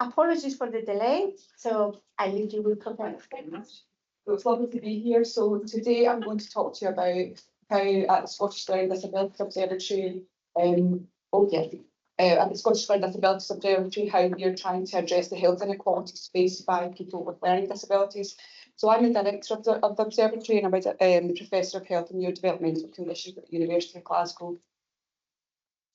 Apologies for the delay. So I leave you with Professor. It's lovely to be here. So today I'm going to talk to you about how at the Scottish Learning Disabilities Observatory, at the Scottish Learning Disabilities Observatory, how we're trying to address the health inequalities faced by people with learning disabilities. So I'm the director of the observatory, and I'm the Professor of Health and Neurodevelopmental Conditions at the University of Glasgow.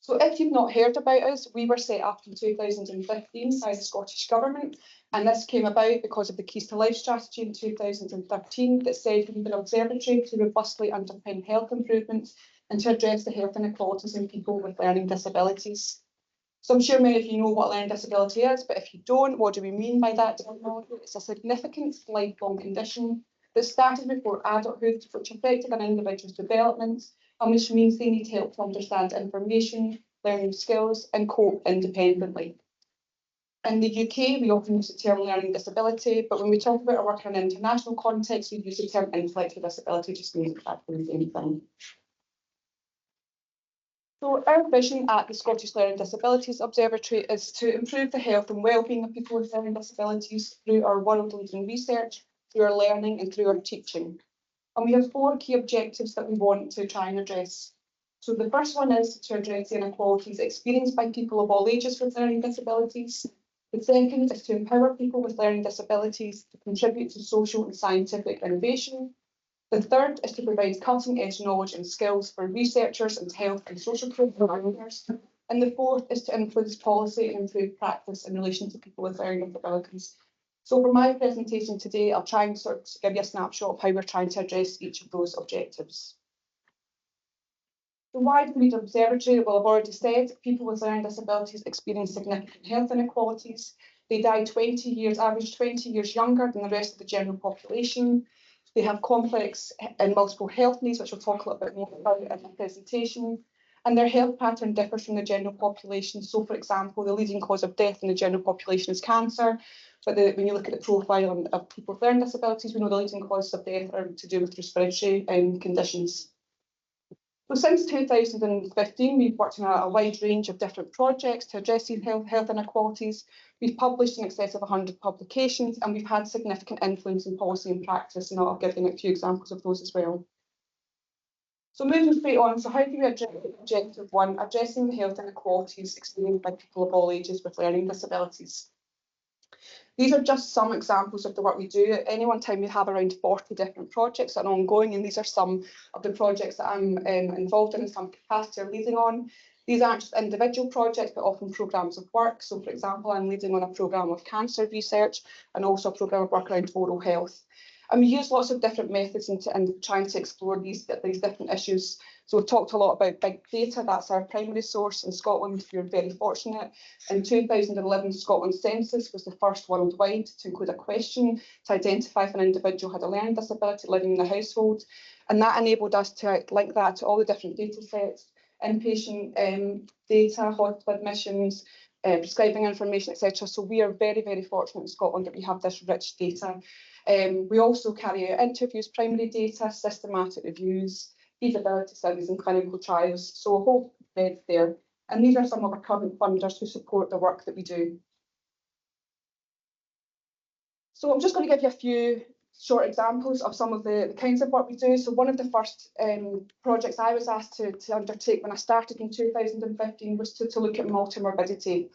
So if you've not heard about us, we were set up in 2015 by the Scottish Government, and this came about because of the Keys to Life strategy in 2013 that said we need an observatory to robustly underpin health improvements and to address the health inequalities in people with learning disabilities. So I'm sure many of you know what learning disability is, but if you don't, what do we mean by that? It's a significant lifelong condition that started before adulthood, which affected an individual's development, and which means they need help to understand information, learning skills, and cope independently. In the UK, we often use the term learning disability, but when we talk about our work in an international context, we use the term intellectual disability, just means exactly the same thing. So our vision at the Scottish Learning Disabilities Observatory is to improve the health and wellbeing of people with learning disabilities through our world-leading research, through our learning, and through our teaching. And we have 4 key objectives that we want to try and address. So the first one is to address the inequalities experienced by people of all ages with learning disabilities. The second is to empower people with learning disabilities to contribute to social and scientific innovation. The third is to provide cutting-edge knowledge and skills for researchers and health and social care providers. And the fourth is to influence policy and improve practice in relation to people with learning disabilities. So for my presentation today, I'll try and sort of give you a snapshot of how we're trying to address each of those objectives. So why do we need an observatory? Well, I've already said people with learning disabilities experience significant health inequalities. They die average 20 years younger than the rest of the general population. They have complex and multiple health needs, which we'll talk a little bit more about in the presentation. And their health pattern differs from the general population. So, for example, the leading cause of death in the general population is cancer. But when you look at the profile of people with learning disabilities, we know the leading causes of death are to do with respiratory conditions. So since 2015, we've worked on a wide range of different projects to address these health inequalities. We've published in excess of 100 publications, and we've had significant influence in policy and practice, and I'll give you a few examples of those as well. So moving straight on, so how do we address objective 1, addressing the health inequalities experienced by people of all ages with learning disabilities? These are just some examples of the work we do. At any one time, we have around 40 different projects that are ongoing, and these are some of the projects that I'm involved in some capacity or leading on. These aren't just individual projects, but often programmes of work. So, for example, I'm leading on a programme of cancer research and also a programme of work around oral health. And we use lots of different methods in trying to explore these different issues. So we've talked a lot about big data. That's our primary source in Scotland. We're very fortunate. In 2011, Scotland's census was the first worldwide to include a question to identify if an individual had a learning disability living in the household. And that enabled us to link that to all the different data sets, inpatient data, hospital admissions, prescribing information, etc. So we are very, very fortunate in Scotland that we have this rich data. We also carry out interviews, primary data, systematic reviews, feasibility studies and clinical trials. So a whole bed there. And these are some of our current funders who support the work that we do. So I'm just going to give you a few short examples of some of the kinds of work we do. So one of the first projects I was asked to undertake when I started in 2015 was to look at multimorbidity.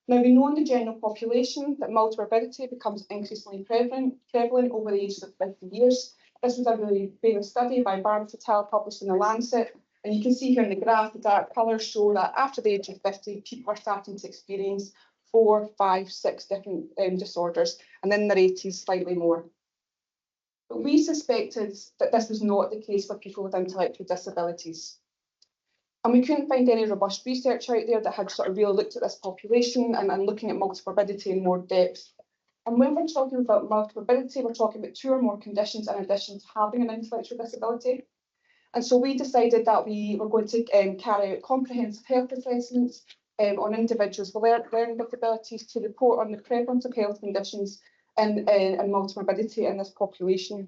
Now, we know in the general population that multimorbidity becomes increasingly prevalent over the ages of 50 years. This was a really famous study by Barnes et al. Published in The Lancet. And you can see here in the graph, the dark colours show that after the age of 50, people are starting to experience 4, 5, 6 different disorders, and in their 80s, slightly more. But we suspected that this was not the case for people with intellectual disabilities. And we couldn't find any robust research out there that had sort of really looked at this population and looking at multimorbidity in more depth. And when we're talking about multimorbidity, we're talking about 2 or more conditions in addition to having an intellectual disability. And so we decided that we were going to carry out comprehensive health assessments on individuals with learning disabilities to report on the prevalence of health conditions and multimorbidity in this population.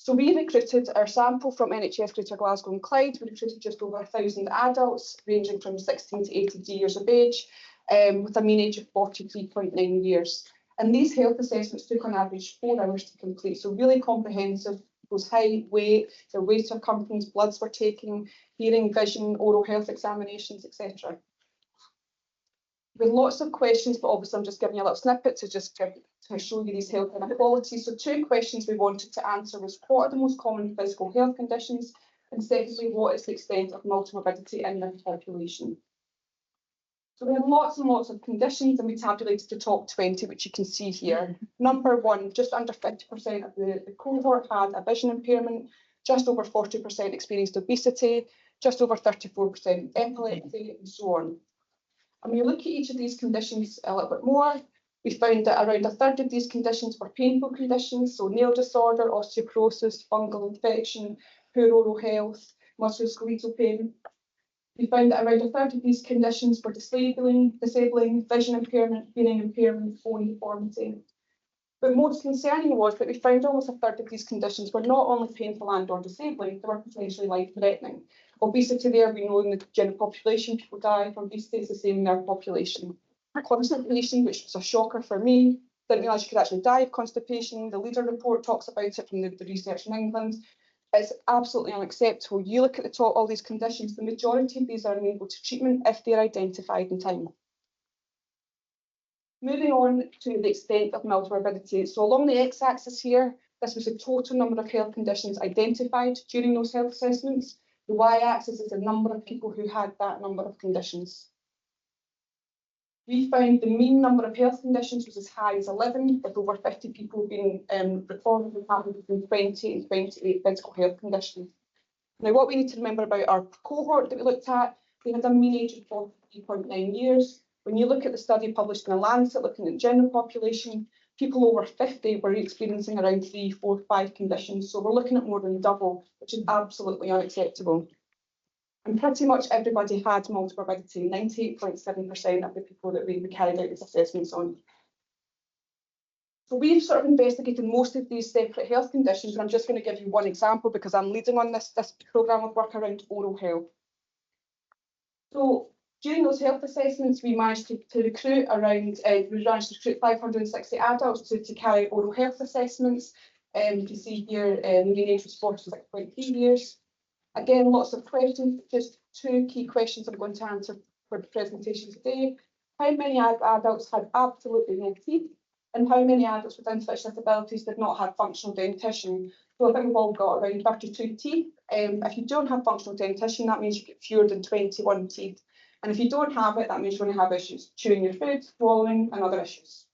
So we recruited our sample from NHS Greater Glasgow and Clyde. We recruited just over 1,000 adults ranging from 16 to 83 years of age. with a mean age of 43.9 years. And these health assessments took on average 4 hours to complete, so really comprehensive. People's height, weight, their waist circumference, bloods were taken, hearing, vision, oral health examinations, etc. With lots of questions, but obviously I'm just giving you a little snippet to show you these health inequalities. So 2 questions we wanted to answer was, what are the most common physical health conditions? And secondly, what is the extent of multimorbidity in the population? So we had lots and lots of conditions, and we tabulated the top 20, which you can see here. Number 1, just under 50% of the cohort had a vision impairment, just over 40% experienced obesity, just over 34% epilepsy, and so on. And when you look at each of these conditions a little bit more, we found that around a third of these conditions were painful conditions, so nail disorder, osteoporosis, fungal infection, poor oral health, musculoskeletal pain. We found that around a third of these conditions were disabling, vision impairment, hearing impairment, bone deformity. But most concerning was that we found almost a third of these conditions were not only painful and or disabling, they were potentially life-threatening. Obesity there, we know in the general population, people die from obesity, it's the same in our population. Constipation, which was a shocker for me, didn't realise you could actually die of constipation. The leader report talks about it from the research in England. It's absolutely unacceptable. You look at the top, all these conditions, the majority of these are amenable to treatment if they're identified in time. Moving on to the extent of multimorbidity. So along the x-axis here, this was the total number of health conditions identified during those health assessments. The y-axis is the number of people who had that number of conditions. We found the mean number of health conditions was as high as 11, with over 50 people being recorded with having between 20 and 28 physical health conditions. Now, what we need to remember about our cohort that we looked at, they had a mean age of 43.9 years. When you look at the study published in The Lancet, looking at the general population, people over 50 were experiencing around 3, 4, 5 conditions. So we're looking at more than double, which is absolutely unacceptable. And pretty much everybody had multimorbidity, 98.7% of the people that we carried out these assessments on. So we've sort of investigated most of these separate health conditions, and I'm just going to give you one example because I'm leading on this programme of work around oral health. So during those health assessments, we managed to recruit 560 adults to carry out oral health assessments. You can see here the mean age was 46.3 years. Again, lots of questions, just 2 key questions I'm going to answer for the presentation today. How many adults had absolutely no teeth? And how many adults with intellectual disabilities did not have functional dentition? So I think we've all got around 32 teeth. If you don't have functional dentition, that means you get fewer than 21 teeth. And if you don't have it, that means you're going to have issues chewing your food, swallowing, and other issues.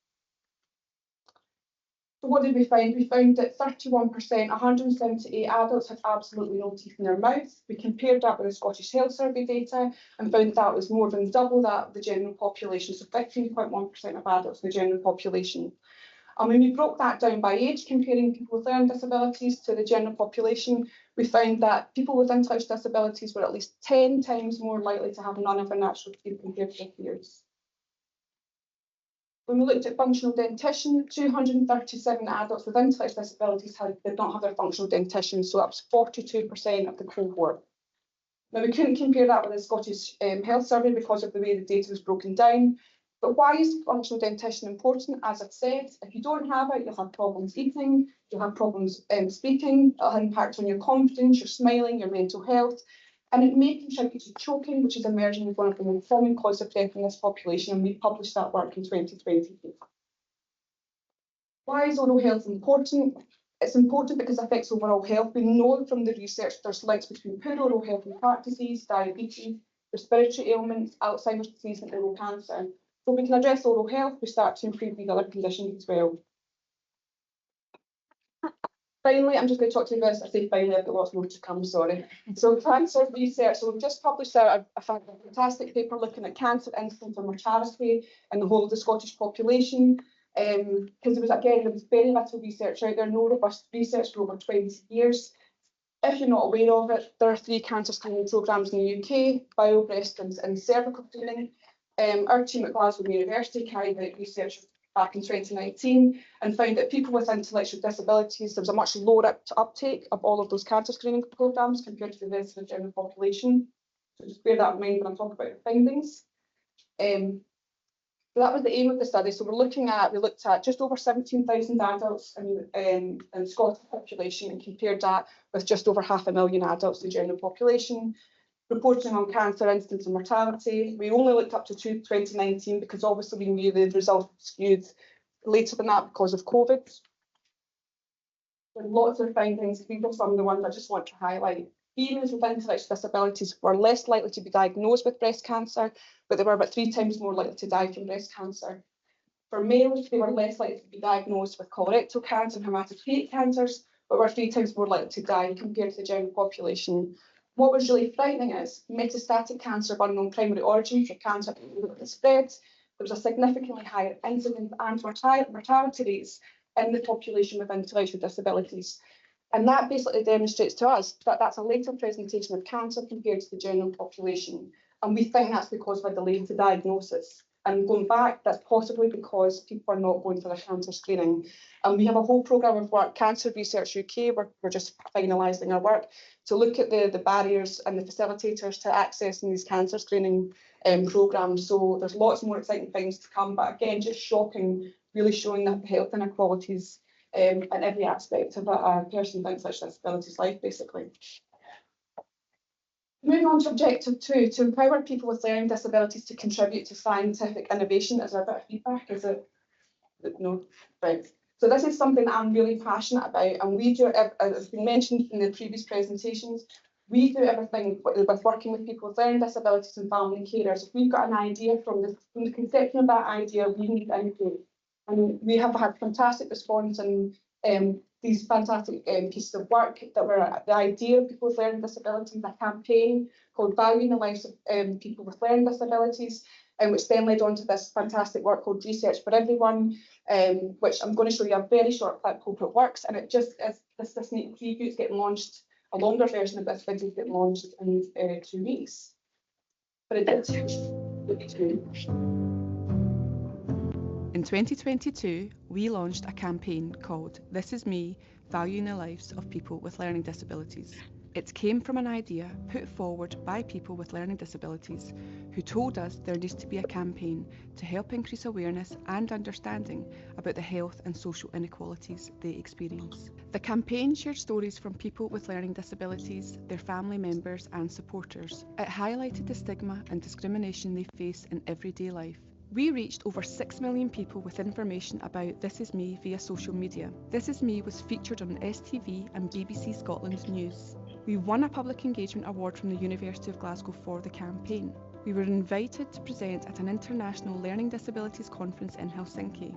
So what did we find? We found that 31%, 178 adults had absolutely no teeth in their mouth. We compared that with the Scottish Health Survey data and found that was more than double that of the general population, so 15.1% of adults in the general population. And when we broke that down by age, comparing people with learning disabilities to the general population, we found that people with intellectual disabilities were at least 10 times more likely to have none of their natural teeth compared to their peers. When we looked at functional dentition, 237 adults with intellectual disabilities did not have their functional dentition, so that was 42% of the cohort. Now, we couldn't compare that with the Scottish Health Survey because of the way the data was broken down. But why is functional dentition important? As I've said, if you don't have it, you'll have problems eating, you'll have problems speaking, it'll have impact on your confidence, your smiling, your mental health. And it may contribute to choking, which is emerging as one of the most common causes of death in this population, and we published that work in 2020. Why is oral health important? It's important because it affects overall health. We know from the research there's links between poor oral health and heart disease, diabetes, respiratory ailments, Alzheimer's disease, and oral cancer. So if we can address oral health, we start to improve these other conditions as well. Finally, I'm just going to talk to you about this. I say finally, I've got lots more to come, sorry. So cancer research, so we've just published a fantastic paper looking at cancer incidence and mortality in the whole of the Scottish population. Because there was very little research out there, no robust research for over 20 years. If you're not aware of it, there are 3 cancer screening programmes in the UK, bowel, breast and cervical screening. Our team at Glasgow University carried out research back in 2019 and found that people with intellectual disabilities, there was a much lower uptake of all of those cancer screening programmes compared to the rest of the general population. So just bear that in mind when I'm talking about the findings. So that was the aim of the study. So we looked at just over 17,000 adults in Scottish population and compared that with just over 500,000 adults in the general population. Reporting on cancer incidence and mortality. We only looked up to 2019 because obviously we knew the results skewed later than that because of COVID. There are lots of findings. These are some of the ones I just want to highlight. Females with intellectual disabilities were less likely to be diagnosed with breast cancer, but they were about 3 times more likely to die from breast cancer. For males, they were less likely to be diagnosed with colorectal cancer and hematopoietic cancers, but were 3 times more likely to die compared to the general population. What was really frightening is metastatic cancer of unknown primary origin, for cancer that spread. There was a significantly higher incidence and mortality rates in the population with intellectual disabilities. And that basically demonstrates to us that that's a later presentation of cancer compared to the general population. And we think that's because of a delay to diagnosis. And going back, that's possibly because people are not going for their cancer screening. And we have a whole programme of work, Cancer Research UK, we're just finalising our work, to look at the barriers and the facilitators to accessing these cancer screening programmes. So there's lots more exciting things to come, but again, just shocking, really showing that health inequalities in every aspect of a person with intellectual disabilities life, basically. Moving on to objective 2, to empower people with learning disabilities to contribute to scientific innovation. Is there a bit of feedback? Is it? No, right. So this is something I'm really passionate about, and we do, as has been mentioned in the previous presentations, we do everything with working with people with learning disabilities and family carers. If we've got an idea from the conception of that idea, we need input. And we have had fantastic response and these fantastic pieces of work that were the idea of people with learning disabilities, a campaign called Valuing the Lives of People with Learning Disabilities, which then led on to this fantastic work called Research for Everyone, which I'm going to show you a very short clip. Hope it works. And it just is this sneak preview. It's getting launched, a longer version of this video is getting launched in 2 weeks. But it did. In 2022, we launched a campaign called This Is Me, Valuing the Lives of People with Learning Disabilities. It came from an idea put forward by people with learning disabilities who told us there needs to be a campaign to help increase awareness and understanding about the health and social inequalities they experience. The campaign shared stories from people with learning disabilities, their family members and supporters. It highlighted the stigma and discrimination they face in everyday life. We reached over 6 million people with information about This Is Me via social media. This Is Me was featured on STV and BBC Scotland News. We won a Public Engagement Award from the University of Glasgow for the campaign. We were invited to present at an international learning disabilities conference in Helsinki.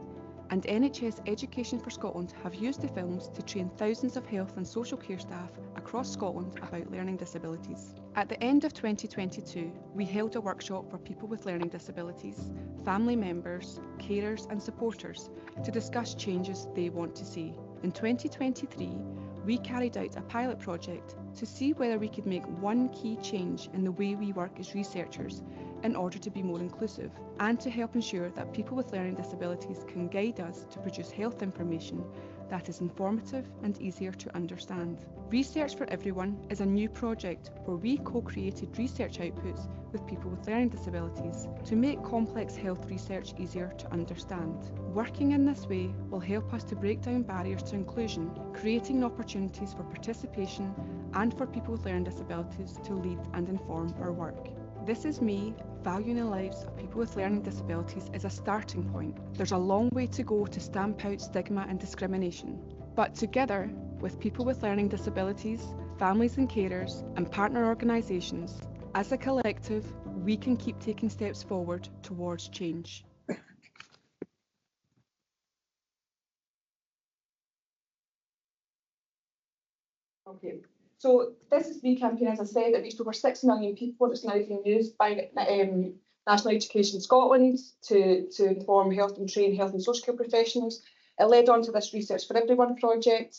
And NHS Education for Scotland have used the films to train thousands of health and social care staff across Scotland about learning disabilities. At the end of 2022, we held a workshop for people with learning disabilities, family members, carers and supporters to discuss changes they want to see. In 2023, we carried out a pilot project to see whether we could make one key change in the way we work as researchers in order to be more inclusive and to help ensure that people with learning disabilities can guide us to produce health information that is informative and easier to understand. Research for Everyone is a new project where we co-created research outputs with people with learning disabilities to make complex health research easier to understand. Working in this way will help us to break down barriers to inclusion, creating opportunities for participation and for people with learning disabilities to lead and inform our work. This Is Me, Valuing the Lives of People with Learning Disabilities is a starting point. There's a long way to go to stamp out stigma and discrimination. But together, with people with learning disabilities, families and carers, and partner organisations, as a collective, we can keep taking steps forward towards change. Okay. So This Is Me campaign, as I said, it reached over 6 million people. It's now being used by National Education Scotland to inform health and train health and social care professionals. It led on to this Research for Everyone project,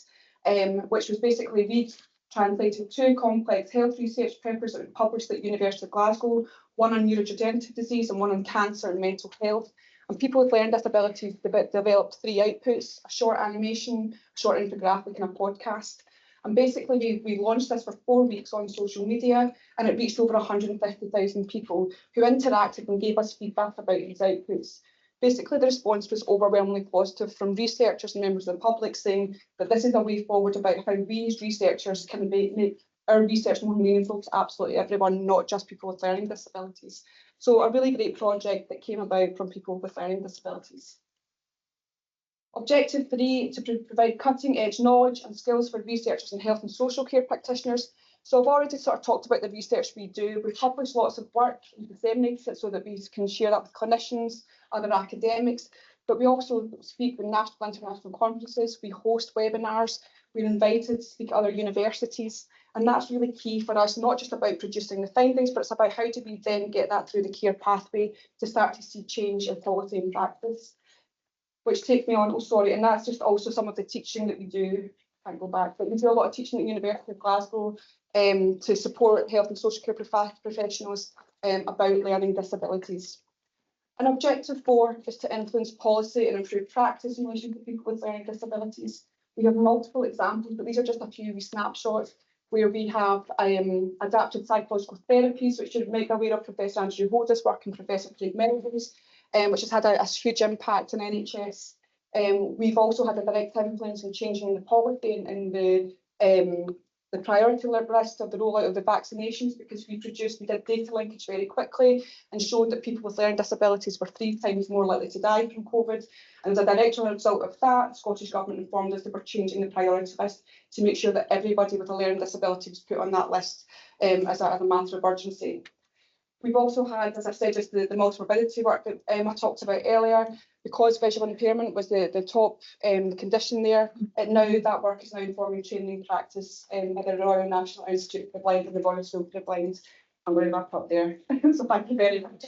which was basically we translated 2 complex health research papers that were published at the University of Glasgow, one on neurodegenerative disease and one on cancer and mental health. And people with learning disabilities developed 3 outputs: a short animation, a short infographic and a podcast. And basically, we launched this for 4 weeks on social media, and it reached over 150,000 people who interacted and gave us feedback about these outputs. Basically, the response was overwhelmingly positive from researchers and members of the public, saying that this is a way forward about how we as researchers can make our research more meaningful to absolutely everyone, not just people with learning disabilities. So a really great project that came about from people with learning disabilities. Objective 3, to provide cutting-edge knowledge and skills for researchers and health and social care practitioners. So I've already sort of talked about the research we do. We publish lots of work and disseminate it so that we can share that with clinicians, other academics, but we also speak with national and international conferences. We host webinars. We're invited to speak at other universities. And that's really key for us, not just about producing the findings, but it's about how do we then get that through the care pathway to start to see change in policy and practice. Which takes me on, and that's just also some of the teaching that we do. Can't go back, but we do a lot of teaching at the University of Glasgow to support health and social care professionals about learning disabilities. And objective 4 is to influence policy and improve practice in relation to people with learning disabilities. We have multiple examples, but these are just a few wee snapshots where we have adapted psychological therapies, which you might be aware of Professor Andrew Hoda's work and Professor Craig Melrose, which has had a huge impact on NHS. We've also had a direct influence in changing the policy and the priority list of the rollout of the vaccinations, because we did data linkage very quickly and showed that people with learning disabilities were 3 times more likely to die from COVID. And as a direct result of that, the Scottish Government informed us that we're changing the priority list to make sure that everybody with a learning disability was put on that list as a matter of urgency. We've also had, as I said, just the multimorbidity work that I talked about earlier. Because visual impairment was the top condition there, now that work is now informing training practice at the Royal National Institute for the Blind and the Royal School for the Blind. I'm going to wrap up there. So thank you very much.